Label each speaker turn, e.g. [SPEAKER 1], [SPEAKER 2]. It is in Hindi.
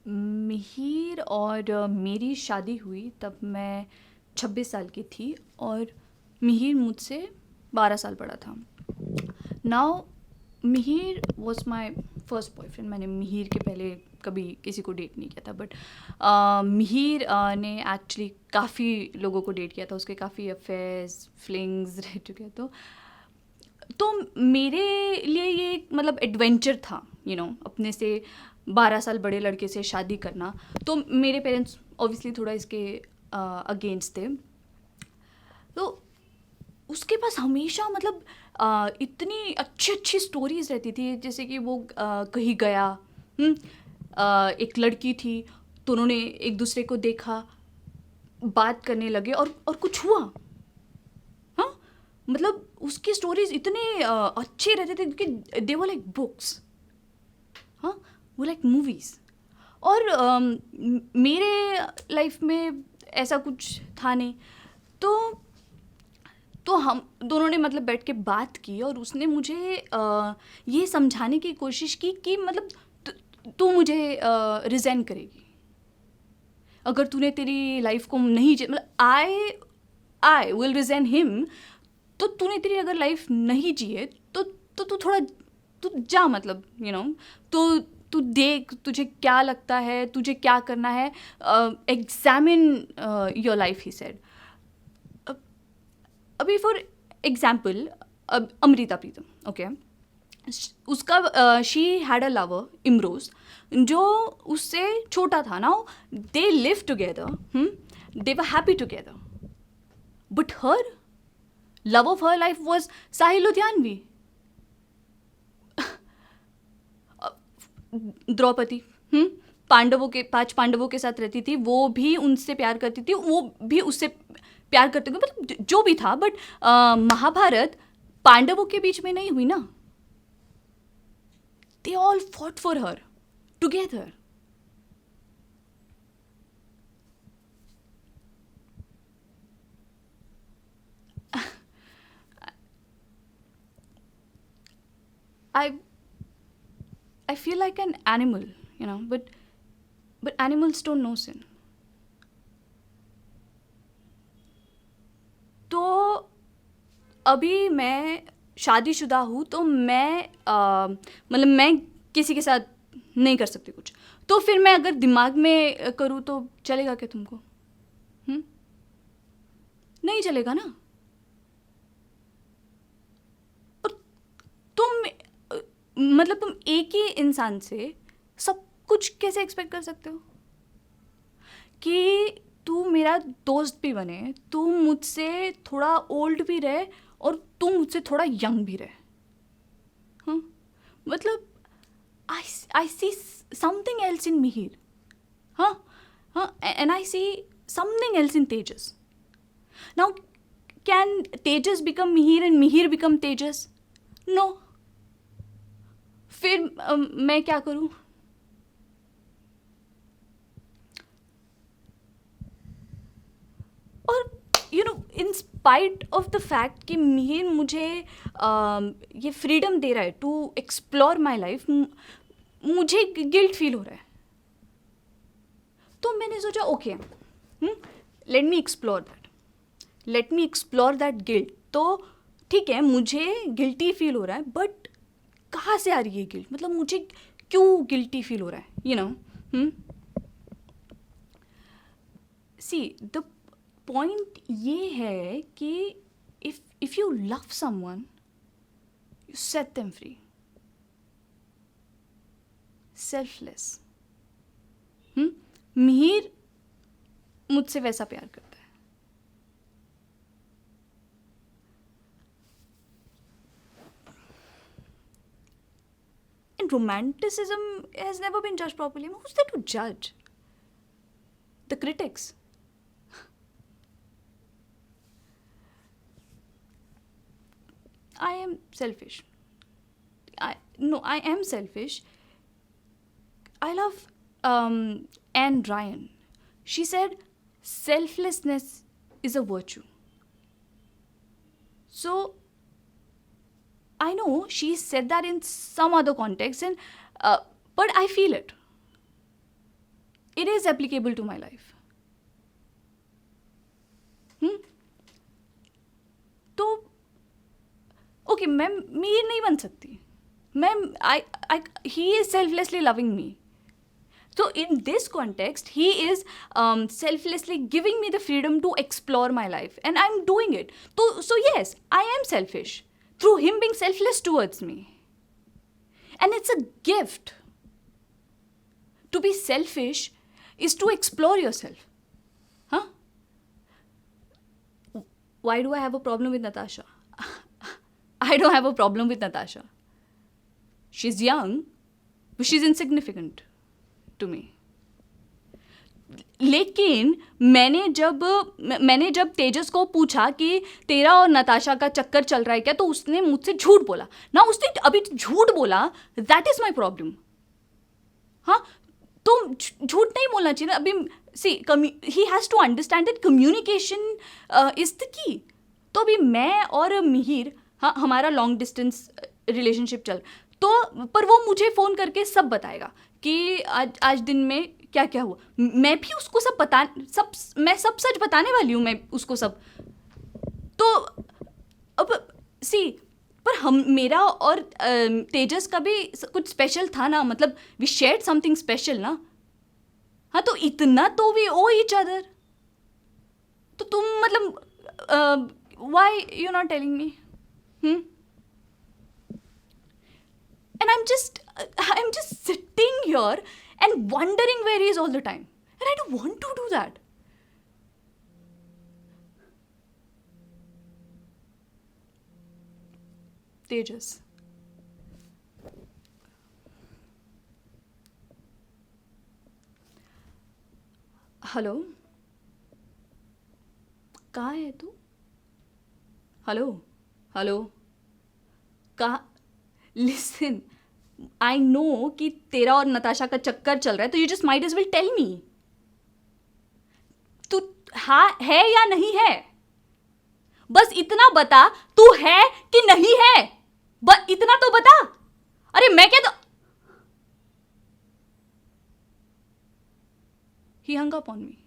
[SPEAKER 1] मिहिर और मेरी शादी हुई तब मैं 26 साल की थी और मिहिर मुझसे 12 साल बड़ा था। Now Mihir was my first boyfriend. मैंने मिहिर के पहले कभी किसी को डेट नहीं किया था, बट मिहिर ने एक्चुअली काफ़ी लोगों को डेट किया था। उसके काफ़ी अफेयर्स फ्लिंग्स रह चुके हैं। तो मेरे लिए ये एक मतलब एडवेंचर था, अपने से 12 साल बड़े लड़के से शादी करना। तो मेरे पेरेंट्स ऑब्वियसली थोड़ा इसके अगेंस्ट थे। तो उसके पास हमेशा मतलब इतनी अच्छी अच्छी स्टोरीज रहती थी, जैसे कि वो कहीं गया, एक लड़की थी, तो उन्होंने एक दूसरे को देखा, बात करने लगे और कुछ हुआ। हाँ, मतलब उसकी स्टोरीज इतने अच्छे रहते थे क्योंकि दे वर लाइक बुक्स। हाँ, वो लाइक मूवीज़। और मेरे लाइफ में ऐसा कुछ था नहीं। तो तो हम दोनों ने मतलब बैठ के बात की और उसने मुझे ये समझाने की कोशिश की कि मतलब तू मुझे रिज़ाइन करेगी अगर तूने तेरी लाइफ को नहीं मतलब आई विल रिज़ाइन हिम। तो तूने तेरी अगर लाइफ नहीं जिए तो तू थोड़ा तू जा, मतलब तो तू देख तुझे क्या लगता है, तुझे क्या करना है, examine your life, he said. अभी for example, Amrita Pritam, okay, उसका she had a lover Imroz जो उससे छोटा था ना। They live together, they were happy together, but her love of her life was Sahil Ludhianvi. Draupadi, पांडवों के 5 पांडवों के साथ रहती थी, वो भी उनसे प्यार करती थी, वो भी उससे प्यार करते थे, मतलब जो भी था। बट महाभारत पांडवों के बीच में नहीं हुई ना। They all fought for her together. I I feel like an animal, but animals don't know sin. तो अभी मैं शादीशुदा हूँ, तो मैं मतलब मैं किसी के साथ नहीं कर सकती कुछ। तो फिर मैं अगर दिमाग में करूँ तो चलेगा क्या तुमको? हम्म? नहीं चलेगा ना। और तुम मतलब तुम एक ही इंसान से सब कुछ कैसे एक्सपेक्ट कर सकते हो कि तू मेरा दोस्त भी बने, तू मुझसे थोड़ा ओल्ड भी रहे और तू मुझसे थोड़ा यंग भी रहे। हाँ, मतलब I see something else in Mihir. Huh? Huh? And I see something else in Tejas. Now, can Tejas become Mihir and Mihir become Tejas? No. फिर मैं क्या करूँ? और in spite of the fact कि मिहिर मुझे ये फ्रीडम दे रहा है टू एक्सप्लोर माई लाइफ, मुझे गिल्ट फील हो रहा है। तो मैंने सोचा okay, let me explore that, let me explore that guilt. तो ठीक है, मुझे गिल्टी फील हो रहा है, बट कहाँ से आ रही है गिल्ट? मतलब मुझे क्यों गिल्टी फील हो रहा है, सी द पॉइंट ये है कि if you love someone, you set them free, selfless. Mihir मुझसे वैसा प्यार करता है। And romanticism has never been judged properly. I mean, who's there to judge? The critics. I am selfish. I am selfish. I love Anne Ryan. She said, selflessness is a virtue. So I know she said that in some other context, and but I feel it. it is applicable to my life. तो ओके मैं मीर नहीं बन सकती. मैं he is selflessly loving me. So in this context, he is selflessly giving me the freedom to explore my life, and I'm doing it. So yes, I am selfish through him being selfless towards me, and it's a gift. To be selfish is to explore yourself, huh? Why do I have a problem with Natasha? I don't have a problem with Natasha. She's young, but she's insignificant to me. लेकिन मैंने जब तेजस को पूछा कि तेरा और नताशा का चक्कर चल रहा है क्या, तो उसने मुझसे झूठ बोला ना. उसने अभी झूठ बोला. That is my problem. हाँ, तो झूठ नहीं बोलना चाहिए ना. अभी see he has to understand that communication is the key. तो अभी मैं और मिहिर, हाँ, हमारा लॉन्ग डिस्टेंस रिलेशनशिप चल, तो पर वो मुझे फ़ोन करके सब बताएगा कि आज दिन में क्या क्या हुआ. मैं भी उसको मैं सब सच बताने वाली हूँ, मैं उसको सब. तो अब सी, पर मेरा और तेजस का भी कुछ स्पेशल था ना. मतलब वी शेयर्ड समथिंग स्पेशल ना. हाँ, तो इतना तो वी ओ ईच अदर. तो तुम मतलब why you not telling me? And I'm just sitting here and wondering where he is all the time. And I don't want to do that. Tejas. Hello, कहाँ है तू? हेलो हेलो, कहाँ? लिसन, आई नो कि तेरा और नताशा का चक्कर चल रहा है, तो you just might as will tell me. तू हाँ है या नहीं है? बस इतना बता, तू है कि नहीं है. बस इतना तो बता. अरे मैं क्या तो. He hung up on me.